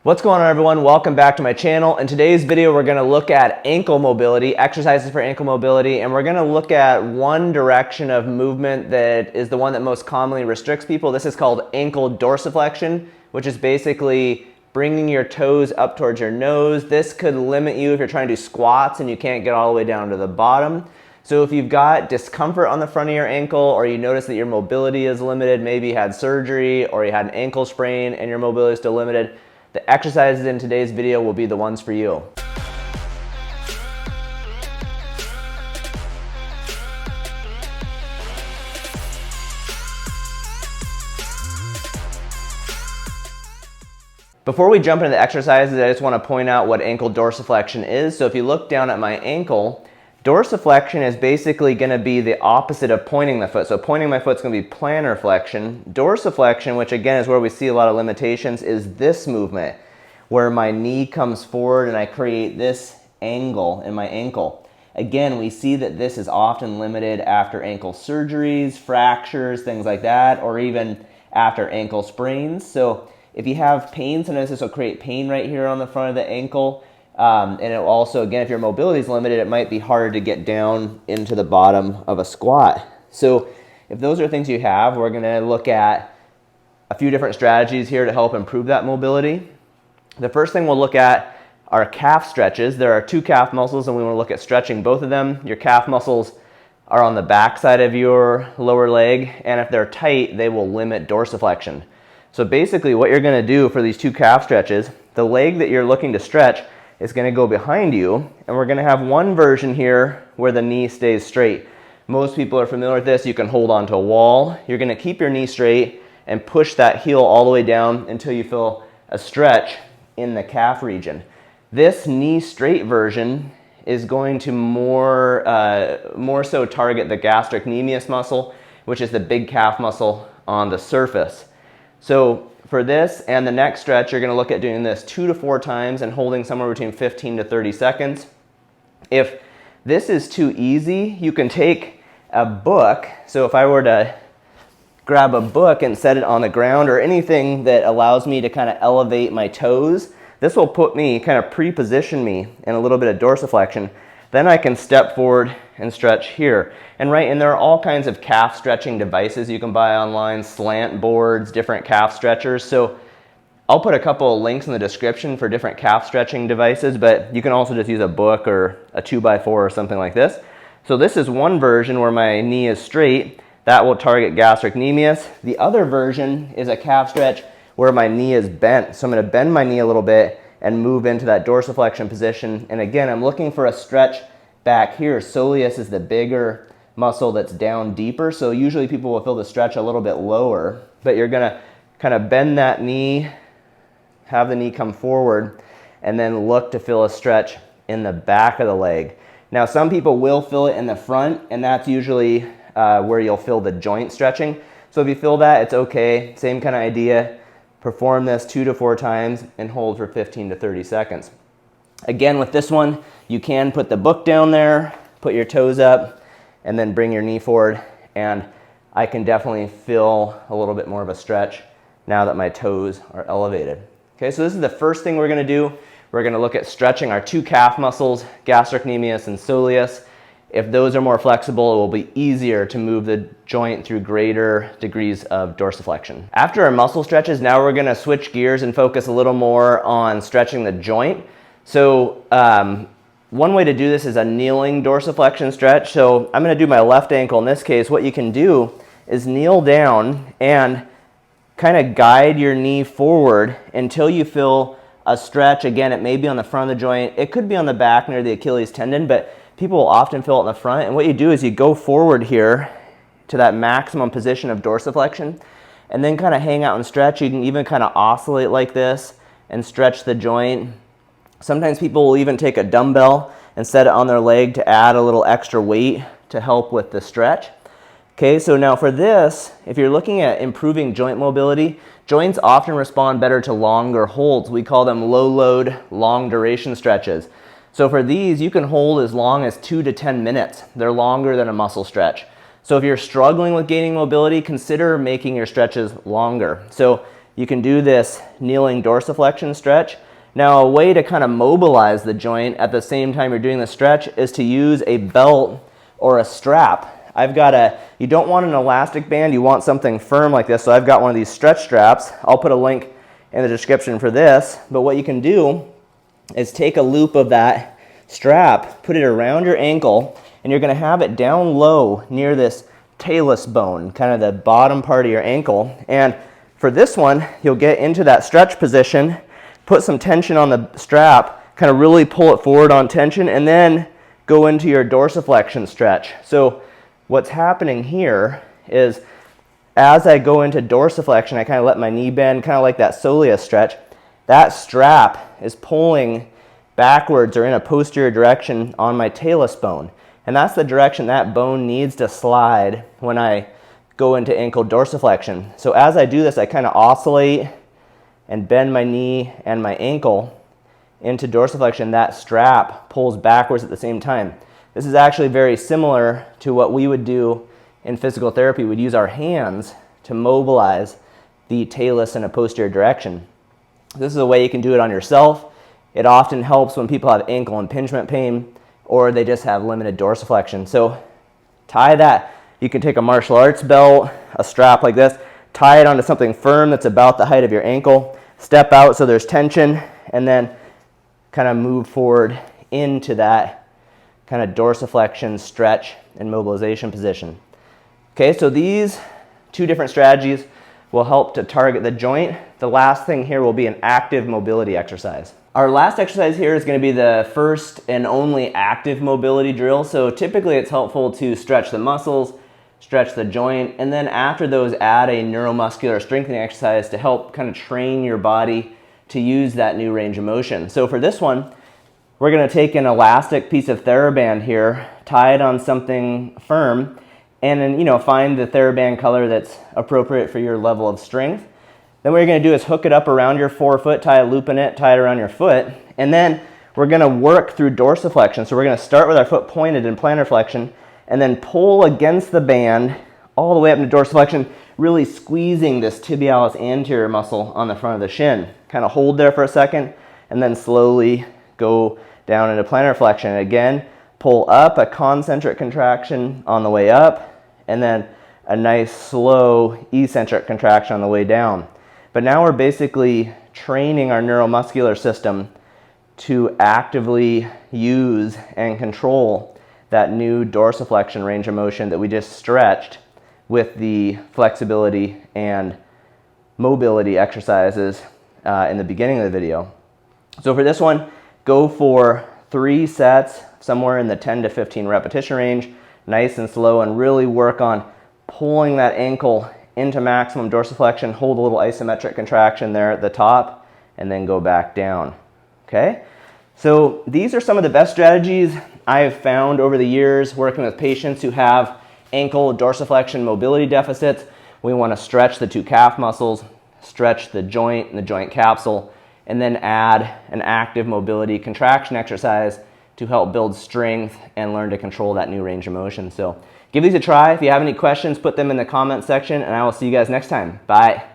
What's going on, everyone? Welcome back to my channel. In today's video, we're going to look at ankle mobility, exercises for ankle mobility, and we're going to look at one direction of movement that is the one that most commonly restricts people. This is called ankle dorsiflexion, which is basically bringing your toes up towards your nose. This could limit you if you're trying to do squats and you can't get all the way down to the bottom. So if you've got discomfort on the front of your ankle, or you notice that your mobility is limited, maybe you had surgery or you had an ankle sprain and your mobility is still limited, the exercises in today's video will be the ones for you. Before we jump into the exercises, I just want to point out what ankle dorsiflexion is. So if you look down at my ankle, dorsiflexion is basically going to be the opposite of pointing the foot. So pointing my foot is going to be plantar flexion. Dorsiflexion, which again is where we see a lot of limitations, is this movement where my knee comes forward and I create this angle in my ankle. Again, we see that this is often limited after ankle surgeries, fractures, things like that, or even after ankle sprains. So if you have pain, sometimes this will create pain right here on the front of the ankle. And it will also, again, if your mobility is limited, it might be harder to get down into the bottom of a squat. So if those are things you have, we're going to look at a few different strategies here to help improve that mobility. The first thing we'll look at are calf stretches. There are two calf muscles and we want to look at stretching both of them. Your calf muscles are on the back side of your lower leg, and if they're tight, they will limit dorsiflexion. So basically what you're going to do for these two calf stretches, the leg that you're looking to stretch is going to go behind you, and we're going to have one version here where the knee stays straight. Most people are familiar with this. You can hold onto a wall. You're going to keep your knee straight and push that heel all the way down until you feel a stretch in the calf region. This knee straight version is going to more so target the gastrocnemius muscle, which is the big calf muscle on the surface. So for this and the next stretch, you're going to look at doing this 2 to 4 times and holding somewhere between 15 to 30 seconds. If this is too easy, you can take a book. So if I were to grab a book and set it on the ground, or anything that allows me to kind of elevate my toes, this will put me, kind of pre-position me in a little bit of dorsiflexion. Then I can step forward and stretch here. And there are all kinds of calf stretching devices you can buy online, slant boards, different calf stretchers. So I'll put a couple of links in the description for different calf stretching devices, but you can also just use a book or a 2x4 or something like this. So this is one version where my knee is straight. That will target gastrocnemius. The other version is a calf stretch where my knee is bent. So I'm going to bend my knee a little bit and move into that dorsiflexion position. And again, I'm looking for a stretch back here. Soleus is the bigger muscle that's down deeper. So usually people will feel the stretch a little bit lower, but you're going to kind of bend that knee, have the knee come forward, and then look to feel a stretch in the back of the leg. Now, some people will feel it in the front, and that's usually where you'll feel the joint stretching. So if you feel that, it's okay. Same kind of idea. Perform this 2 to 4 times and hold for 15 to 30 seconds. Again, with this one, you can put the book down there, put your toes up, and then bring your knee forward. And I can definitely feel a little bit more of a stretch now that my toes are elevated. Okay, so this is the first thing we're going to do. We're going to look at stretching our two calf muscles, gastrocnemius and soleus. If those are more flexible, it will be easier to move the joint through greater degrees of dorsiflexion. After our muscle stretches, now we're going to switch gears and focus a little more on stretching the joint. So one way to do this is a kneeling dorsiflexion stretch. So I'm going to do my left ankle. In this case, what you can do is kneel down and kind of guide your knee forward until you feel a stretch. Again, it may be on the front of the joint. It could be on the back near the Achilles tendon, but people will often feel it in the front. And what you do is you go forward here to that maximum position of dorsiflexion and then kind of hang out and stretch. You can even kind of oscillate like this and stretch the joint. Sometimes people will even take a dumbbell and set it on their leg to add a little extra weight to help with the stretch. Okay, so now for this, if you're looking at improving joint mobility, joints often respond better to longer holds. We call them low load, long duration stretches. So for these, you can hold as long as 2 to 10 minutes. They're longer than a muscle stretch. So if you're struggling with gaining mobility, consider making your stretches longer. So you can do this kneeling dorsiflexion stretch. Now, a way to kind of mobilize the joint at the same time you're doing the stretch is to use a belt or a strap. You don't want an elastic band, you want something firm like this, so I've got one of these stretch straps. I'll put a link in the description for this, but what you can do is take a loop of that strap, put it around your ankle, and you're going to have it down low near this talus bone, kind of the bottom part of your ankle. And for this one, you'll get into that stretch position, put some tension on the strap, kind of really pull it forward on tension, and then go into your dorsiflexion stretch. So what's happening here is as I go into dorsiflexion, I kind of let my knee bend, kind of like that soleus stretch. That strap is pulling backwards or in a posterior direction on my talus bone. And that's the direction that bone needs to slide when I go into ankle dorsiflexion. So as I do this, I kind of oscillate and bend my knee and my ankle into dorsiflexion. That strap pulls backwards at the same time. This is actually very similar to what we would do in physical therapy. We'd use our hands to mobilize the talus in a posterior direction. This is a way you can do it on yourself. It often helps when people have ankle impingement pain or they just have limited dorsiflexion. So tie that. You can take a martial arts belt, a strap like this, tie it onto something firm that's about the height of your ankle, step out so there's tension, and then kind of move forward into that kind of dorsiflexion stretch and mobilization position. Okay, so these two different strategies will help to target the joint. The last thing here will be an active mobility exercise. Our last exercise here is going to be the first and only active mobility drill. So typically it's helpful to stretch the muscles, stretch the joint, and then after those add a neuromuscular strengthening exercise to help kind of train your body to use that new range of motion. So for this one, we're going to take an elastic piece of TheraBand here, tie it on something firm, and then find the TheraBand color that's appropriate for your level of strength. Then what you're going to do is hook it up around your forefoot, tie a loop in it, tie it around your foot, and then we're going to work through dorsiflexion. So we're going to start with our foot pointed in plantar flexion and then pull against the band all the way up into dorsiflexion, really squeezing this tibialis anterior muscle on the front of the shin. Kind of hold there for a second and then slowly go down into plantar flexion. And again, pull up, a concentric contraction on the way up, and then a nice slow eccentric contraction on the way down. But now we're basically training our neuromuscular system to actively use and control that new dorsiflexion range of motion that we just stretched with the flexibility and mobility exercises in the beginning of the video. So for this one, go for 3 sets, somewhere in the 10 to 15 repetition range, nice and slow, and really work on pulling that ankle into maximum dorsiflexion, hold a little isometric contraction there at the top, and then go back down. Okay? So these are some of the best strategies I have found over the years working with patients who have ankle dorsiflexion mobility deficits. We want to stretch the 2 calf muscles, stretch the joint and the joint capsule, and then add an active mobility contraction exercise to help build strength and learn to control that new range of motion. So give these a try. If you have any questions, put them in the comment section, and I will see you guys next time. Bye.